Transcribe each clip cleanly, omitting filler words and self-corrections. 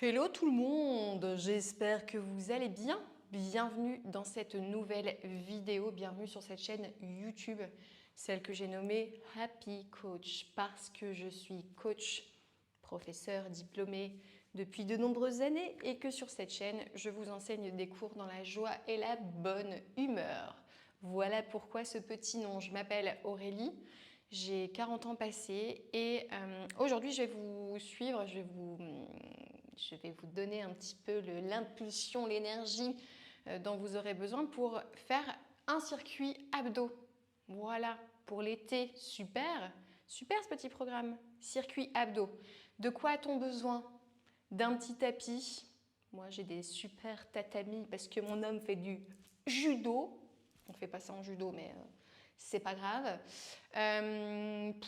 Hello tout le monde, j'espère que vous allez bien. Bienvenue dans cette nouvelle vidéo, bienvenue sur cette chaîne YouTube, celle que j'ai nommée Happy Coach parce que je suis coach, professeur diplômé depuis de nombreuses années et que sur cette chaîne, je vous enseigne des cours dans la joie et la bonne humeur. Voilà pourquoi ce petit nom. Je m'appelle Aurélie. J'ai 40 ans passés et aujourd'hui je vais vous suivre, je vais vous donner un petit peu l'impulsion, l'énergie dont vous aurez besoin pour faire un circuit abdos. Voilà, pour l'été, super, super ce petit programme, circuit abdos. De quoi a-t-on besoin? D'un petit tapis. Moi j'ai des super tatamis parce que mon homme fait du judo. On ne fait pas ça en judo mais... c'est pas grave.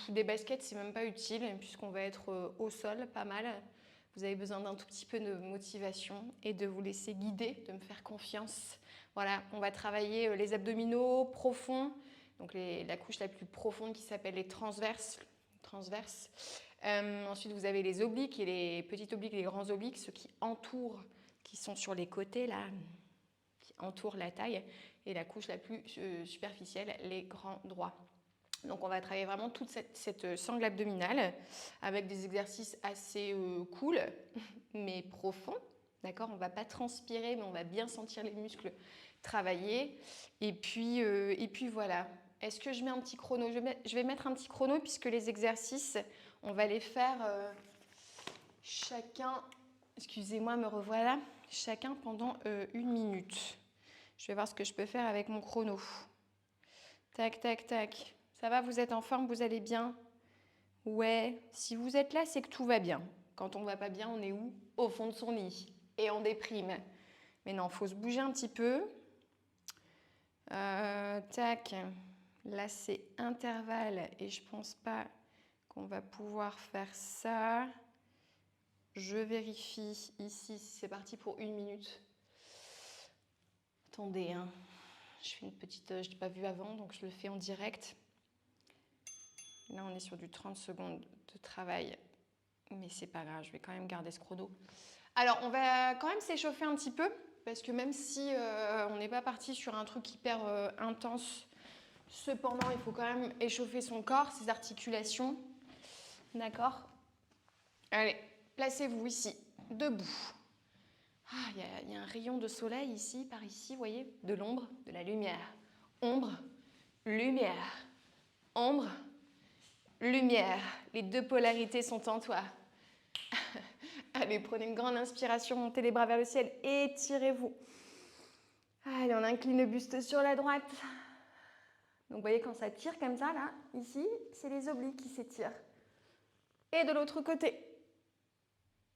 Des baskets, c'est même pas utile puisqu'on va être au sol pas mal. Vous avez besoin d'un tout petit peu de motivation et de vous laisser guider, de me faire confiance. Voilà, on va travailler les abdominaux profonds, donc la couche la plus profonde qui s'appelle les transverses. Ensuite, vous avez les obliques et les petits obliques, les grands obliques, ceux qui entourent, qui sont sur les côtés là, qui entoure la taille, et la couche la plus superficielle, les grands droits. Donc on va travailler vraiment toute cette sangle abdominale avec des exercices assez cool, mais profonds. D'accord, on ne va pas transpirer, mais on va bien sentir les muscles travailler. Et puis voilà. Est-ce que je mets un petit chrono? Je vais mettre un petit chrono puisque les exercices, on va les faire chacun, excusez-moi, me revoilà, chacun pendant 1 minute. Je vais voir ce que je peux faire avec mon chrono. Tac, tac, tac. Ça va, vous êtes en forme, vous allez bien? Ouais, si vous êtes là, c'est que tout va bien. Quand on va pas bien, on est où? Au fond de son lit. Et on déprime. Mais non, il faut se bouger un petit peu. Tac. Là, c'est intervalle et je pense pas qu'on va pouvoir faire ça. Je vérifie ici, c'est parti pour 1 minute. Attendez, hein. Je fais une petite... je l'ai pas vu avant, donc je le fais en direct. Là, on est sur du 30 secondes de travail, mais c'est pas grave, je vais quand même garder ce chrono. Alors, on va quand même s'échauffer un petit peu, parce que même si on n'est pas parti sur un truc hyper intense, cependant, il faut quand même échauffer son corps, ses articulations. D'accord? Allez, placez-vous ici, debout. Ah, il y a un rayon de soleil ici, par ici, vous voyez? De l'ombre, de la lumière. Ombre, lumière. Ombre, lumière. Les deux polarités sont en toi. Allez, prenez une grande inspiration, montez les bras vers le ciel, étirez-vous. Allez, on incline le buste sur la droite. Donc, vous voyez, quand ça tire comme ça, là, ici, c'est les obliques qui s'étirent. Et de l'autre côté.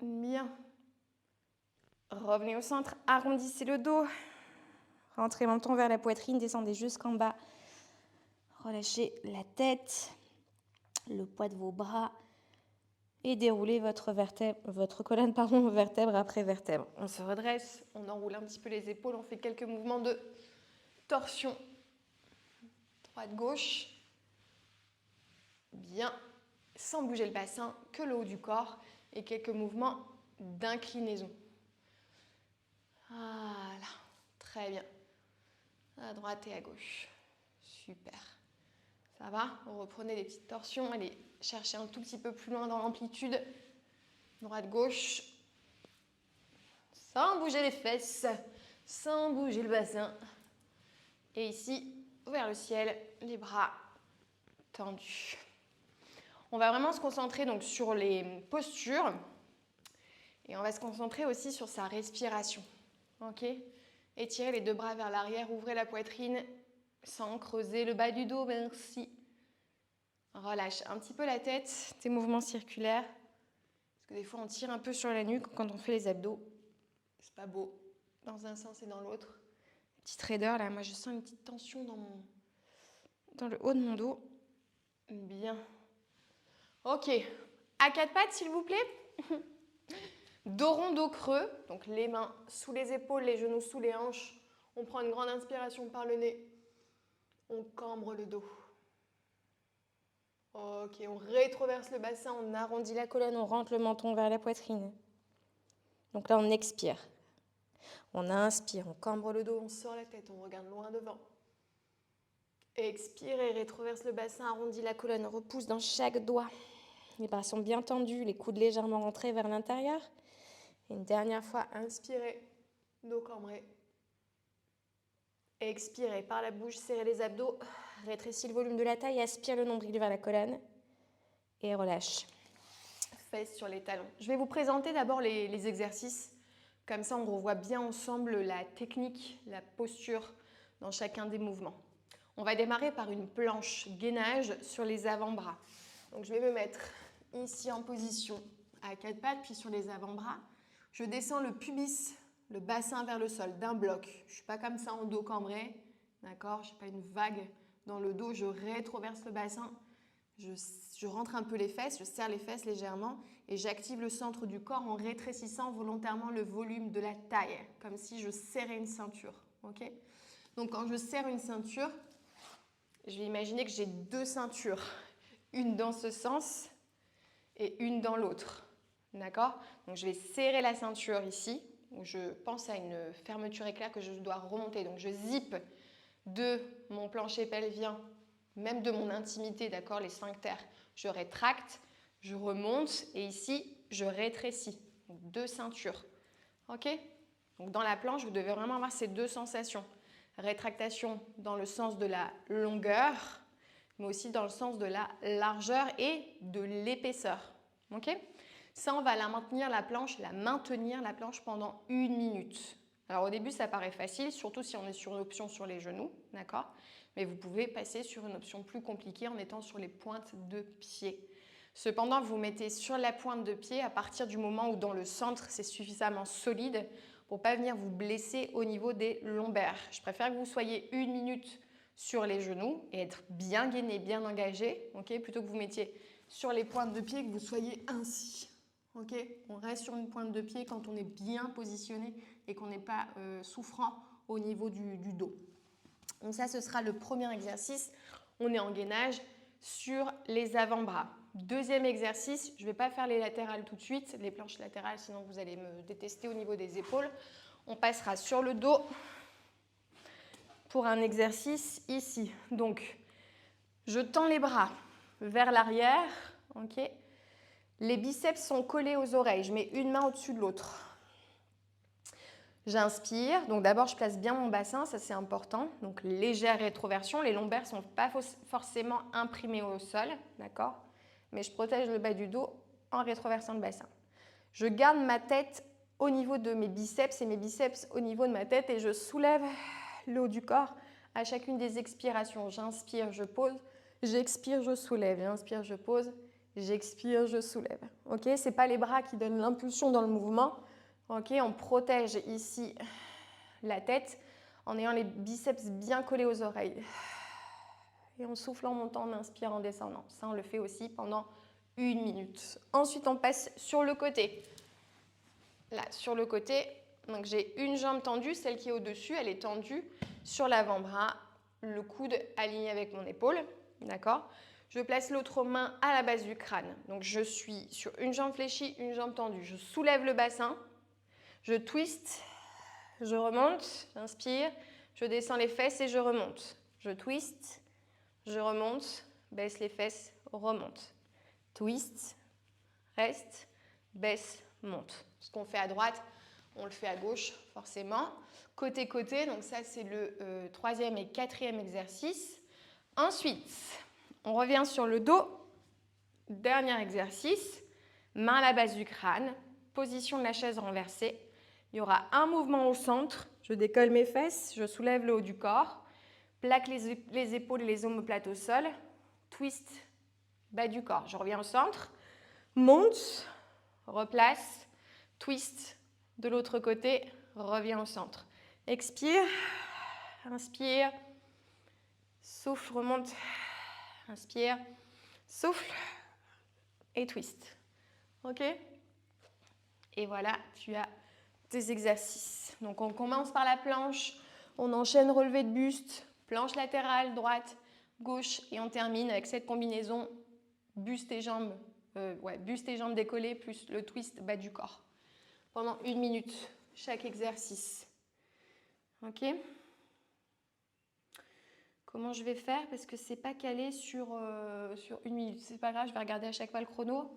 Bien. Revenez au centre, arrondissez le dos. Rentrez le menton vers la poitrine, descendez jusqu'en bas. Relâchez la tête, le poids de vos bras. Et déroulez votre colonne, vertèbre après vertèbre. On se redresse, on enroule un petit peu les épaules, on fait quelques mouvements de torsion. Droite-gauche. Bien, sans bouger le bassin, que le haut du corps et quelques mouvements d'inclinaison. Voilà, très bien. À droite et à gauche. Super. Ça va? Reprenez les petites torsions. Allez, cherchez un tout petit peu plus loin dans l'amplitude. Droite-gauche. Sans bouger les fesses, sans bouger le bassin. Et ici, vers le ciel, les bras tendus. On va vraiment se concentrer donc sur les postures et on va se concentrer aussi sur sa respiration. Ok? Étirez les deux bras vers l'arrière, ouvrez la poitrine sans creuser le bas du dos, merci. Relâche un petit peu la tête, tes mouvements circulaires. Parce que des fois on tire un peu sur la nuque quand on fait les abdos. C'est pas beau, dans un sens et dans l'autre. Petite raideur là, moi je sens une petite tension dans le haut de mon dos. Bien. Ok, à quatre pattes s'il vous plaît. Dos rond, dos creux, donc les mains sous les épaules, les genoux sous les hanches. On prend une grande inspiration par le nez. On cambre le dos. Ok, on rétroverse le bassin, on arrondit la colonne, on rentre le menton vers la poitrine. Donc là, on expire. On inspire, on cambre le dos, on sort la tête, on regarde loin devant. Expirez, rétroverse le bassin, arrondis la colonne, repousse dans chaque doigt. Les bras sont bien tendus, les coudes légèrement rentrés vers l'intérieur. Une dernière fois, inspirez, dos cambré. Expirez par la bouche, serrez les abdos, rétrécis le volume de la taille, aspire le nombril vers la colonne et relâche. Fesses sur les talons. Je vais vous présenter d'abord les exercices. Comme ça, on revoit bien ensemble la technique, la posture dans chacun des mouvements. On va démarrer par une planche gainage sur les avant-bras. Donc, je vais me mettre ici en position à quatre pattes, puis sur les avant-bras. Je descends le pubis, le bassin vers le sol d'un bloc. Je ne suis pas comme ça en dos cambré, d'accord? Je n'ai pas une vague dans le dos, je rétroverse le bassin. Je rentre un peu les fesses, je serre les fesses légèrement et j'active le centre du corps en rétrécissant volontairement le volume de la taille, comme si je serrais une ceinture. Okay? Donc quand je serre une ceinture, je vais imaginer que j'ai deux ceintures, une dans ce sens et une dans l'autre. D'accord? Donc je vais serrer la ceinture ici, où je pense à une fermeture éclair que je dois remonter. Donc je zippe de mon plancher pelvien, même de mon intimité, d'accord, les sphincters. Je rétracte, je remonte et ici, je rétrécis. Donc, deux ceintures. Ok? Donc dans la planche, vous devez vraiment avoir ces deux sensations. Rétractation dans le sens de la longueur, mais aussi dans le sens de la largeur et de l'épaisseur. Ok? Ça, on va maintenir la planche pendant 1 minute. Alors au début, ça paraît facile, surtout si on est sur une option sur les genoux, d'accord? Mais vous pouvez passer sur une option plus compliquée en étant sur les pointes de pied. Cependant, vous mettez sur la pointe de pied à partir du moment où dans le centre, c'est suffisamment solide pour ne pas venir vous blesser au niveau des lombaires. Je préfère que vous soyez 1 minute sur les genoux et être bien gainé, bien engagé, okay, plutôt que vous mettiez sur les pointes de pied, que vous soyez ainsi. Okay, on reste sur une pointe de pied quand on est bien positionné et qu'on n'est pas souffrant au niveau du dos. Donc ça, ce sera le premier exercice. On est en gainage sur les avant-bras. Deuxième exercice, je ne vais pas faire les latérales tout de suite, les planches latérales, sinon vous allez me détester au niveau des épaules. On passera sur le dos pour un exercice ici. Donc, je tends les bras vers l'arrière, ok. Les biceps sont collés aux oreilles. Je mets une main au-dessus de l'autre. J'inspire. Donc d'abord, je place bien mon bassin. Ça, c'est important. Donc légère rétroversion. Les lombaires ne sont pas forcément imprimés au sol. D'accord? Mais je protège le bas du dos en rétroversant le bassin. Je garde ma tête au niveau de mes biceps et mes biceps au niveau de ma tête. Et je soulève le haut du corps à chacune des expirations. J'inspire, je pose. J'expire, je soulève. J'inspire, je pose. J'expire, je soulève. Ok, c'est pas les bras qui donnent l'impulsion dans le mouvement. Ok, on protège ici la tête en ayant les biceps bien collés aux oreilles. Et on souffle en montant, on inspire en descendant. Ça, on le fait aussi pendant 1 minute. Ensuite, on passe sur le côté. Là, sur le côté, donc j'ai une jambe tendue, celle qui est au-dessus, elle est tendue sur l'avant-bras, le coude aligné avec mon épaule. D'accord ? Je place l'autre main à la base du crâne. Donc, je suis sur une jambe fléchie, une jambe tendue. Je soulève le bassin, je twiste, je remonte, j'inspire, je descends les fesses et je remonte. Je twiste, je remonte, baisse les fesses, remonte. Twist, reste, baisse, monte. Ce qu'on fait à droite, on le fait à gauche, forcément. Côté-côté, donc ça, c'est le troisième et quatrième exercice. Ensuite, on revient sur le dos. Dernier exercice, main à la base du crâne, position de la chaise renversée. Il y aura un mouvement au centre, je décolle mes fesses, je soulève le haut du corps, plaque les épaules et les omoplates au sol, twist, bas du corps. Je reviens au centre, monte, replace, twist de l'autre côté, reviens au centre. Expire, inspire, souffle, remonte, inspire, souffle et twist. Ok ? Et voilà, tu as tes exercices. Donc on commence par la planche, on enchaîne relevé de buste, planche latérale, droite, gauche, et on termine avec cette combinaison buste et jambes décollées plus le twist bas du corps. pendant 1 minute chaque exercice. Ok? Comment je vais faire? Parce que c'est pas calé sur 1 minute. C'est pas grave, je vais regarder à chaque fois le chrono.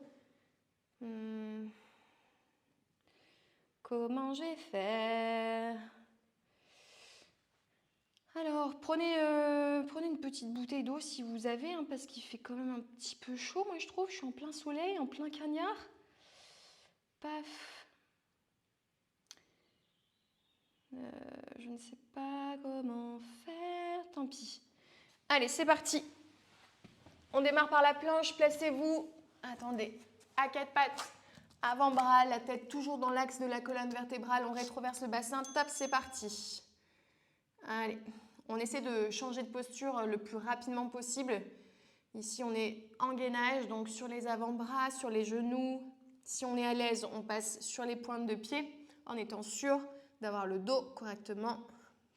Comment je vais faire? Alors, prenez une petite bouteille d'eau si vous avez, hein, parce qu'il fait quand même un petit peu chaud, moi je trouve. Je suis en plein soleil, en plein cagnard. Paf. Je ne sais pas comment faire, tant pis. Allez, c'est parti. On démarre par la planche, placez-vous, attendez, à 4 pattes, avant-bras, la tête toujours dans l'axe de la colonne vertébrale, on rétroverse le bassin, top, c'est parti. Allez, on essaie de changer de posture le plus rapidement possible. Ici, on est en gainage, donc sur les avant-bras, sur les genoux. Si on est à l'aise, on passe sur les pointes de pied en étant sûr d'avoir le dos correctement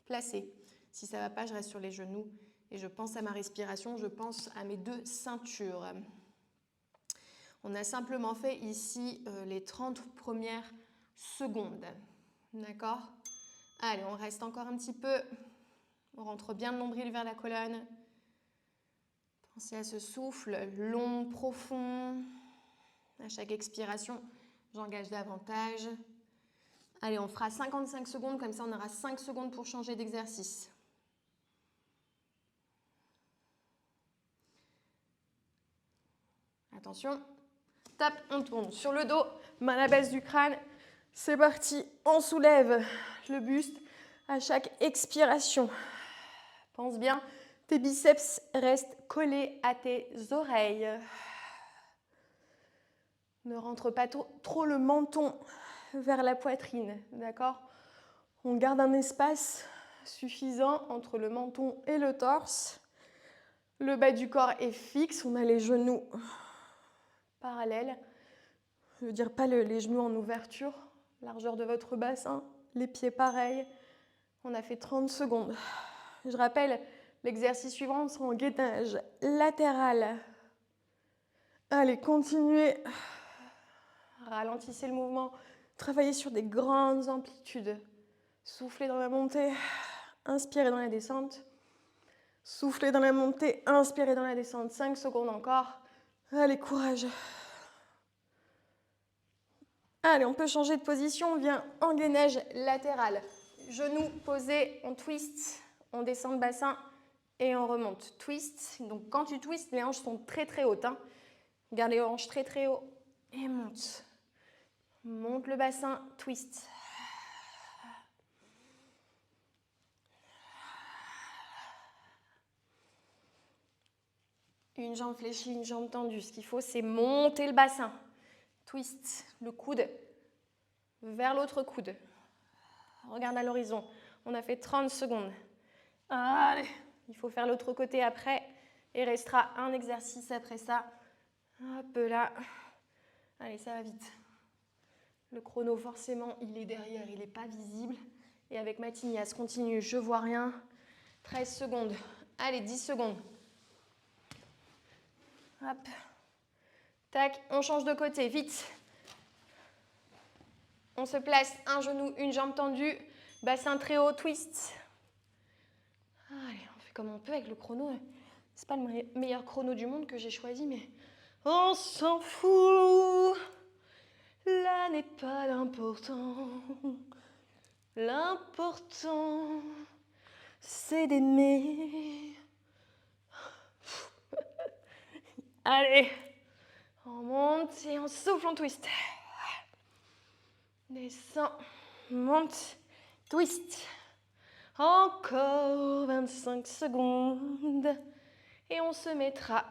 placé. Si ça ne va pas, je reste sur les genoux et je pense à ma respiration, je pense à mes 2 ceintures. On a simplement fait ici les 30 premières secondes. D'accord? Allez, on reste encore un petit peu. On rentre bien le nombril vers la colonne. Pensez à ce souffle long, profond. À chaque expiration, j'engage davantage. Allez, on fera 55 secondes, comme ça on aura 5 secondes pour changer d'exercice. Attention. Top, on tourne sur le dos, main à la base du crâne. C'est parti, on soulève le buste à chaque expiration. Pense bien, tes biceps restent collés à tes oreilles. Ne rentre pas trop le menton vers la poitrine, d'accord? On garde un espace suffisant entre le menton et le torse. Le bas du corps est fixe, on a les genoux parallèles. Je veux dire pas les genoux en ouverture, largeur de votre bassin, les pieds pareils. On a fait 30 secondes. Je rappelle, l'exercice suivant sera en gainage latéral. Allez, continuez. Ralentissez le mouvement. Travaillez sur des grandes amplitudes. Soufflez dans la montée, inspirez dans la descente. Soufflez dans la montée, inspirez dans la descente. 5 secondes encore. Allez, courage. Allez, on peut changer de position. On vient en gainage latéral. Genoux posés, on twist, on descend le bassin et on remonte. Twist. Donc quand tu twistes, les hanches sont très très hautes. Hein. Garde les hanches très très haut et monte. Monte le bassin, twist. Une jambe fléchie, une jambe tendue. Ce qu'il faut, c'est monter le bassin. Twist le coude vers l'autre coude. Regarde à l'horizon. On a fait 30 secondes. Allez, il faut faire l'autre côté après. Et restera un exercice après ça. Hop là. Allez, ça va vite. Le chrono, forcément, il est derrière, il n'est pas visible. Et avec ma tignasse, continue, je vois rien. 13 secondes. Allez, 10 secondes. Hop. Tac, on change de côté, vite. On se place, un genou, une jambe tendue, bassin très haut, twist. Allez, on fait comme on peut avec le chrono. C'est pas le meilleur chrono du monde que j'ai choisi, mais on s'en fout. Là n'est pas l'important. L'important, c'est d'aimer. Allez, on monte et on souffle, on twist. Descend, monte, twist. Encore 25 secondes. Et on se mettra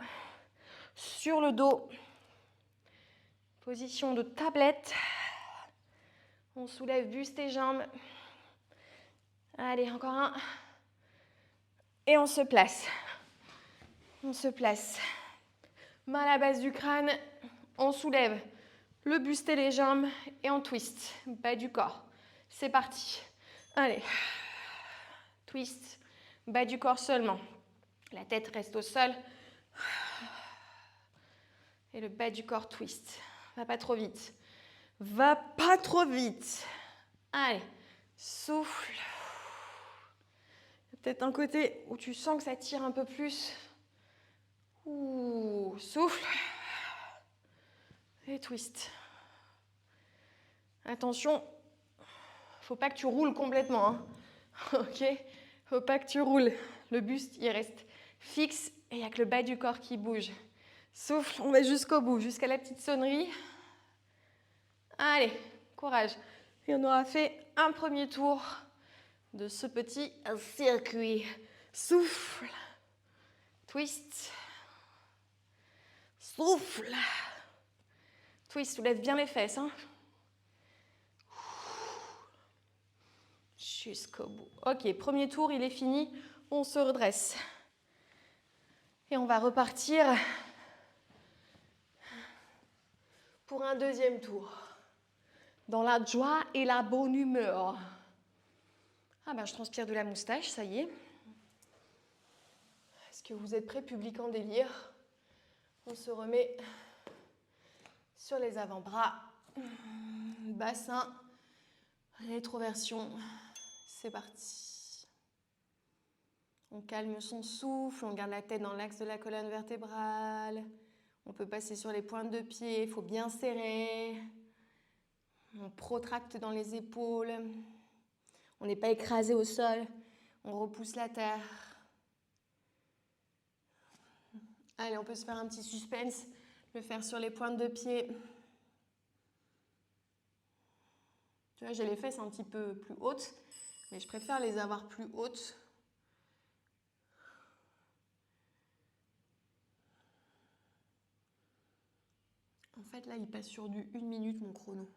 sur le dos. Position de tablette. On soulève buste et jambes. Allez, encore un. Et on se place. On se place. Main à la base du crâne. On soulève le buste et les jambes. Et on twist. Bas du corps. C'est parti. Allez. Twist. Bas du corps seulement. La tête reste au sol. Et le bas du corps twist. Va pas trop vite. Va pas trop vite. Allez, souffle. Peut-être un côté où tu sens que ça tire un peu plus. Ouh, souffle. Et twist. Attention, faut pas que tu roules complètement. Hein. Ok? Faut pas que tu roules. Le buste, il reste fixe et il n'y a que le bas du corps qui bouge. Souffle, on va jusqu'au bout, jusqu'à la petite sonnerie. Allez, courage. Et on aura fait un premier tour de ce petit circuit. Souffle. Twist. Souffle. Twist, soulève bien les fesses. Hein. Jusqu'au bout. Ok, premier tour, il est fini. On se redresse. Et on va repartir pour un deuxième tour. Dans la joie et la bonne humeur. Ah ben, je transpire de la moustache, ça y est. Est-ce que vous êtes prêts, public en délire? On se remet sur les avant-bras. Bassin, rétroversion. C'est parti. On calme son souffle, on garde la tête dans l'axe de la colonne vertébrale. On peut passer sur les pointes de pied, il faut bien serrer. On protracte dans les épaules. On n'est pas écrasé au sol. On repousse la terre. Allez, on peut se faire un petit suspense. Le faire sur les pointes de pied. Tu vois, j'ai les fesses un petit peu plus hautes, mais je préfère les avoir plus hautes. En fait, là, il passe sur du 1 minute, mon chrono.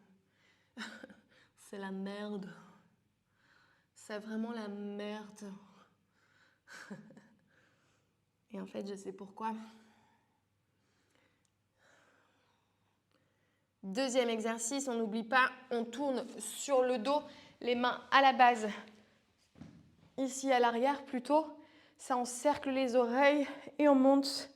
C'est la merde. C'est vraiment la merde. Et en fait, je sais pourquoi. Deuxième exercice, on n'oublie pas, on tourne sur le dos, les mains à la base. Ici à l'arrière plutôt. Ça encercle les oreilles et on monte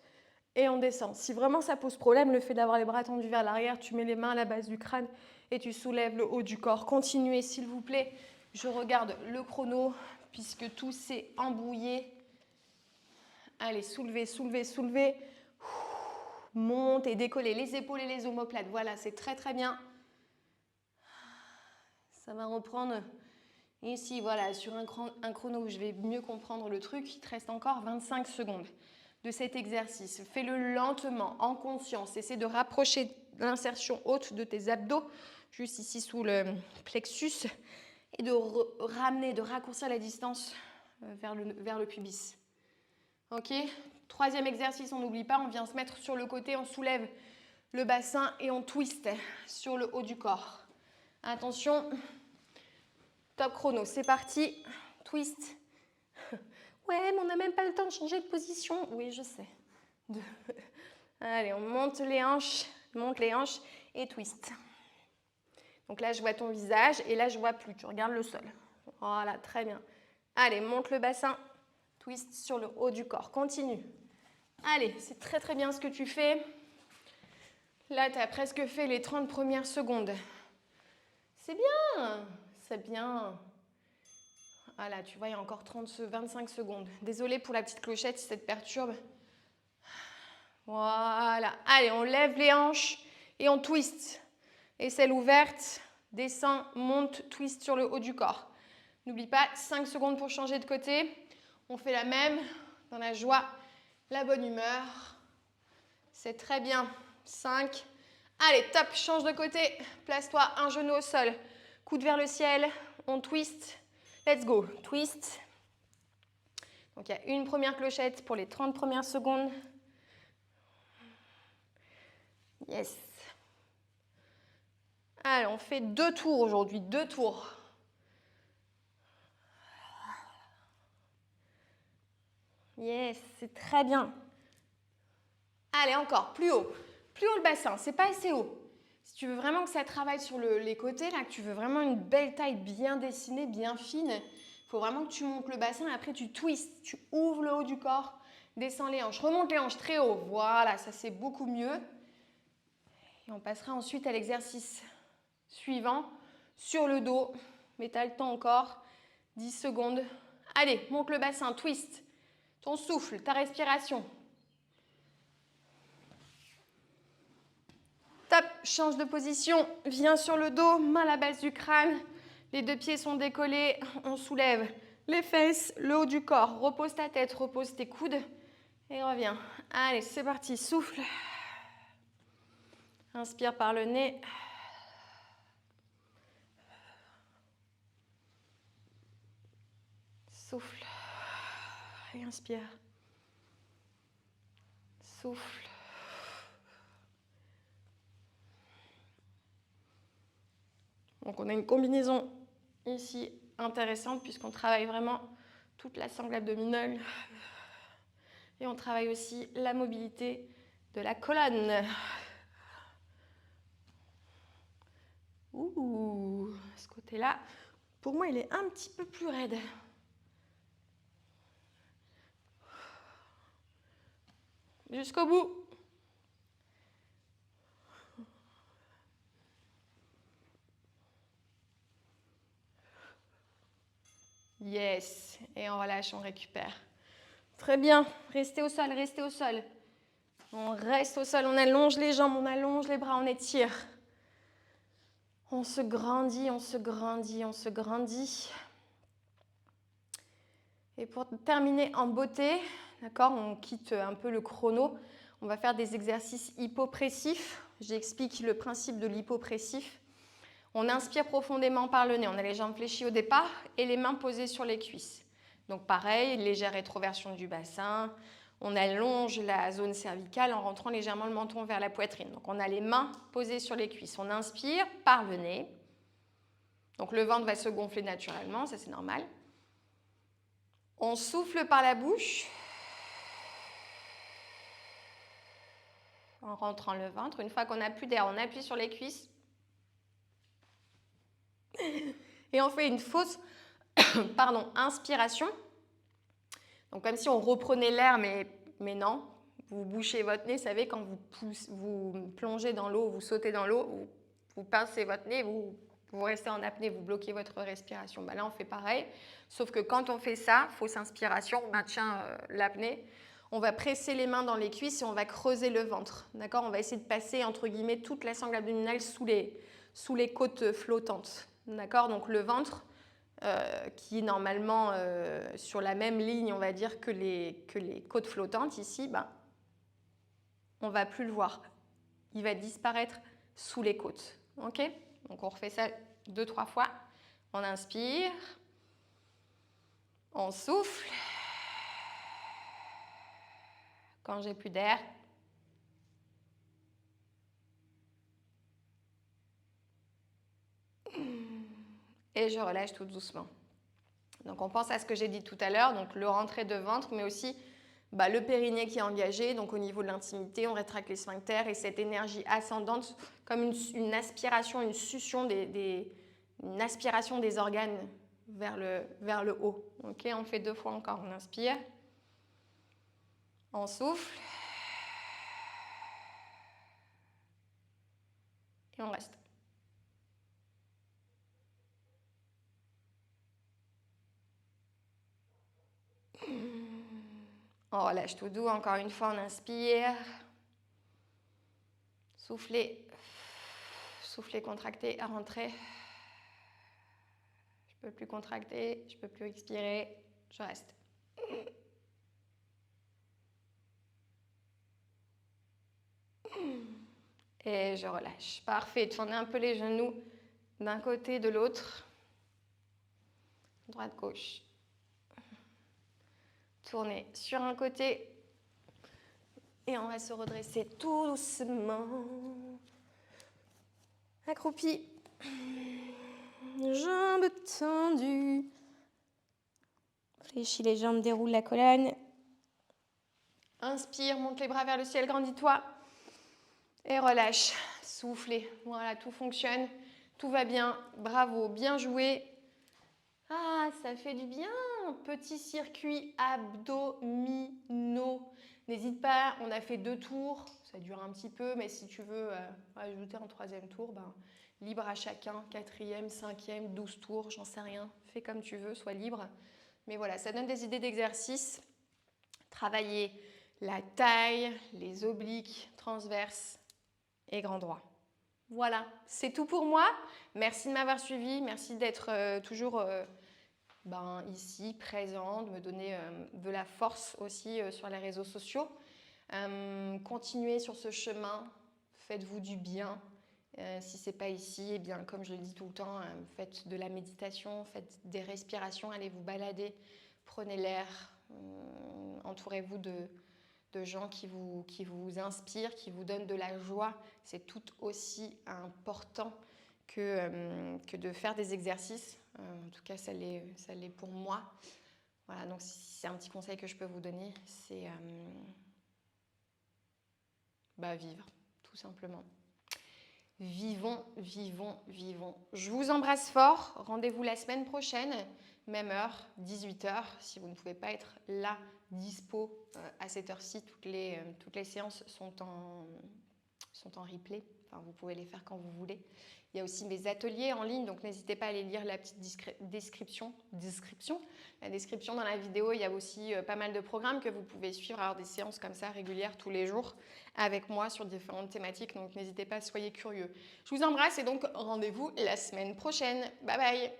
et on descend. Si vraiment ça pose problème, le fait d'avoir les bras tendus vers l'arrière, tu mets les mains à la base du crâne et tu soulèves le haut du corps. Continuez s'il vous plaît. Je regarde le chrono puisque tout s'est embrouillé. Allez, soulevez, soulevez, soulevez. Montez, décollez les épaules et les omoplates. Voilà, c'est très très bien. Ça va reprendre ici, voilà, sur un chrono où je vais mieux comprendre le truc. Il te reste encore 25 secondes de cet exercice. Fais-le lentement, en conscience. Essaie de rapprocher l'insertion haute de tes abdos, juste ici sous le plexus, et de ramener, de raccourcir la distance vers le pubis. Ok ? Troisième exercice, on n'oublie pas, on vient se mettre sur le côté, on soulève le bassin et on twist sur le haut du corps. Attention, top chrono, c'est parti, twist. Ouais, mais on n'a même pas le temps de changer de position. Oui, je sais. Allez, on monte les hanches et twist. Donc là, je vois ton visage et là, je ne vois plus. Tu regardes le sol. Voilà, très bien. Allez, monte le bassin, twist sur le haut du corps. Continue. Allez, c'est très très bien ce que tu fais. Là, tu as presque fait les 30 premières secondes. C'est bien, c'est bien. Voilà, tu vois, il y a encore 25 secondes. Désolée pour la petite clochette si ça te perturbe. Voilà. Allez, on lève les hanches et on twist. Aisselle ouverte, descend, monte, twist sur le haut du corps. N'oublie pas, 5 secondes pour changer de côté. On fait la même dans la joie, la bonne humeur. C'est très bien. 5. Allez, top, change de côté. Place-toi un genou au sol. Coude vers le ciel. On twist. Let's go. Twist. Donc, il y a une première clochette pour les 30 premières secondes. Yes. Allez, on fait 2 tours aujourd'hui. 2 tours. Yes, c'est très bien. Allez, encore, plus haut. Plus haut le bassin, c'est pas assez haut. Si tu veux vraiment que ça travaille sur les côtés, là, que tu veux vraiment une belle taille bien dessinée, bien fine, il faut vraiment que tu montes le bassin et après tu twists, tu ouvres le haut du corps, descends les hanches, remonte les hanches très haut. Voilà, ça c'est beaucoup mieux. Et on passera ensuite à l'exercice Suivant, sur le dos, mais tu as le temps encore, 10 secondes. Allez, monte le bassin, twist, ton souffle, ta respiration. Top, change de position, viens sur le dos, main à la base du crâne, les deux pieds sont décollés, on soulève les fesses, le haut du corps, repose ta tête, repose tes coudes et reviens. Allez, c'est parti, souffle. Inspire par le nez. Souffle. Et inspire. Souffle. Donc on a une combinaison ici intéressante puisqu'on travaille vraiment toute la sangle abdominale et on travaille aussi la mobilité de la colonne. Ouh, ce côté-là, pour moi, il est un petit peu plus raide. Jusqu'au bout. Yes. Et on relâche, on récupère. Très bien. Restez au sol, restez au sol. On reste au sol, on allonge les jambes, on allonge les bras, on étire. On se grandit, on se grandit, on se grandit. Et pour terminer en beauté, d'accord, on quitte un peu le chrono. On va faire des exercices hypopressifs. J'explique le principe de l'hypopressif. On inspire profondément par le nez. On a les jambes fléchies au départ et les mains posées sur les cuisses. Donc pareil, légère rétroversion du bassin. On allonge la zone cervicale en rentrant légèrement le menton vers la poitrine. Donc on a les mains posées sur les cuisses. On inspire par le nez. Donc le ventre va se gonfler naturellement, ça c'est normal. On souffle par la bouche en rentrant le ventre. Une fois qu'on n'a plus d'air, on appuie sur les cuisses. Et on fait une fausse inspiration. Donc comme si on reprenait l'air, mais non. Vous bouchez votre nez, vous savez, quand vous plongez dans l'eau, vous sautez dans l'eau, vous pincez votre nez, vous restez en apnée, vous bloquez votre respiration. Ben là, on fait pareil, sauf que quand on fait ça, fausse inspiration, on maintient l'apnée, on va presser les mains dans les cuisses et on va creuser le ventre. D'accord ? On va essayer de passer, entre guillemets, toute la sangle abdominale sous les côtes flottantes. D'accord ? Donc le ventre, qui est normalement sur la même ligne, on va dire, que les côtes flottantes, ici, ben, on ne va plus le voir. Il va disparaître sous les côtes. Ok ? Donc on refait ça 2-3 fois. On inspire. On souffle. Quand j'ai plus d'air. Et je relâche tout doucement. Donc on pense à ce que j'ai dit tout à l'heure, donc le rentrée de ventre, mais aussi le périnée qui est engagé. Donc au niveau de l'intimité, on rétracte les sphincters et cette énergie ascendante, comme une aspiration, une succion, une aspiration des organes vers le haut. Ok, on fait 2 fois encore. On inspire. On souffle. Et on reste. On relâche tout doux. Encore une fois, on inspire. Soufflez. Soufflez, contractez, à rentrer. Je ne peux plus contracter, je ne peux plus expirer. Je reste. Et je relâche. Parfait. Tournez un peu les genoux d'un côté et de l'autre. Droite, gauche. Tournez sur un côté. Et on va se redresser tout doucement. Accroupi. Jambes tendues. Fléchis les jambes, déroule la colonne. Inspire, monte les bras vers le ciel, grandis-toi. Et relâche. Soufflez. Voilà, tout fonctionne. Tout va bien. Bravo, bien joué. Ah, ça fait du bien. Petit circuit abdominaux. N'hésite pas, on a fait 2 tours. Ça dure un petit peu, mais si tu veux ajouter un 3e tour, libre à chacun, 4e, 5e, 12 tours, j'en sais rien. Fais comme tu veux, sois libre. Mais voilà, ça donne des idées d'exercice. Travailler la taille, les obliques, transverses et grand droit. Voilà, c'est tout pour moi. Merci de m'avoir suivi, merci d'être toujours ici, présent, de me donner de la force aussi sur les réseaux sociaux. Continuez sur ce chemin, faites-vous du bien. Si ce n'est pas ici, eh bien, comme je le dis tout le temps, faites de la méditation, faites des respirations, allez vous balader, prenez l'air, entourez-vous de gens qui vous inspirent, qui vous donnent de la joie. C'est tout aussi important que de faire des exercices. En tout cas, ça l'est pour moi. Voilà, donc c'est un petit conseil que je peux vous donner, c'est vivre, tout simplement. Vivons, vivons, vivons. Je vous embrasse fort. Rendez-vous la semaine prochaine, même heure, 18h. Si vous ne pouvez pas être là, dispo à cette heure-ci, toutes les séances sont en replay. Enfin, vous pouvez les faire quand vous voulez. Il y a aussi mes ateliers en ligne, donc n'hésitez pas à aller lire la petite description. La description dans la vidéo, il y a aussi pas mal de programmes que vous pouvez suivre, avoir des séances comme ça régulières tous les jours avec moi sur différentes thématiques, donc n'hésitez pas, soyez curieux. Je vous embrasse et donc rendez-vous la semaine prochaine. Bye bye!